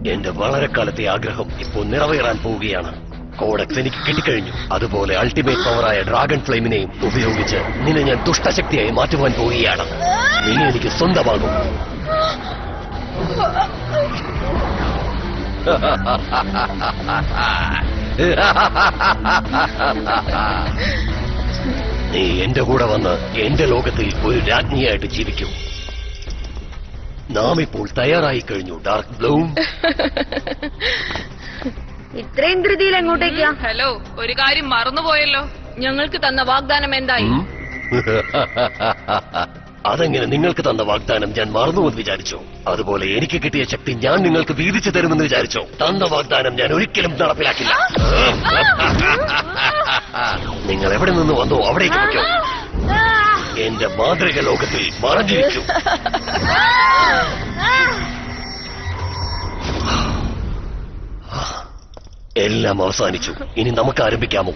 എന്റെ വളരെ കാലത്തെ ആഗ്രഹം ഇപ്പോൾ നിറവേറാൻ പോവുകയാണ്. കോഡക്സ് എനിക്ക് കിട്ടിക്കഴിഞ്ഞു. അതുപോലെ അൾട്ടിമേറ്റ് പവറായ ഡ്രാഗൺ ഫ്ലെയിമിനെയും ഉപയോഗിച്ച് നിന്നെ ഞാൻ ദുഷ്ടശക്തിയായി മാറ്റുവാൻ പോവുകയാണ്. നീ എനിക്ക് സ്വന്തമാകും. നീ എന്റെ കൂടെ വന്ന് എന്റെ ലോകത്തിൽ ഒരു രാജ്ഞിയായിട്ട് ജീവിക്കും. നാം ഇപ്പോൾ തയ്യാറായി കഴിഞ്ഞു ഡാർക്ക് ബ്ലൂം. ഇത്രയും ധൃതിയിൽ എങ്ങോട്ടേക്കാ? ഹലോ, ഒരു കാര്യം മറന്നുപോയല്ലോ. ഞങ്ങൾക്ക് തന്ന വാഗ്ദാനം എന്തായി? അതെങ്ങനെ നിങ്ങൾക്ക് തന്ന വാഗ്ദാനം ഞാൻ മറന്നുവെന്ന് വിചാരിച്ചോ? അതുപോലെ എനിക്ക് കിട്ടിയ ശക്തി ഞാൻ നിങ്ങൾക്ക് വീതിച്ചു തരുമെന്ന് വിചാരിച്ചോ? തന്ന വാഗ്ദാനം ഞാൻ ഒരിക്കലും നടപ്പിലാക്കില്ല. നിങ്ങൾ എവിടെ നിന്ന് വന്നോ അവിടേക്ക് വയ്ക്കോ. എന്റെ മാന്ത്രിക ലോകത്തിൽ മറഞ്ഞിരിക്കും. എല്ലാം അവസാനിച്ചു. ഇനി നമുക്ക് ആരംഭിക്കാമോ?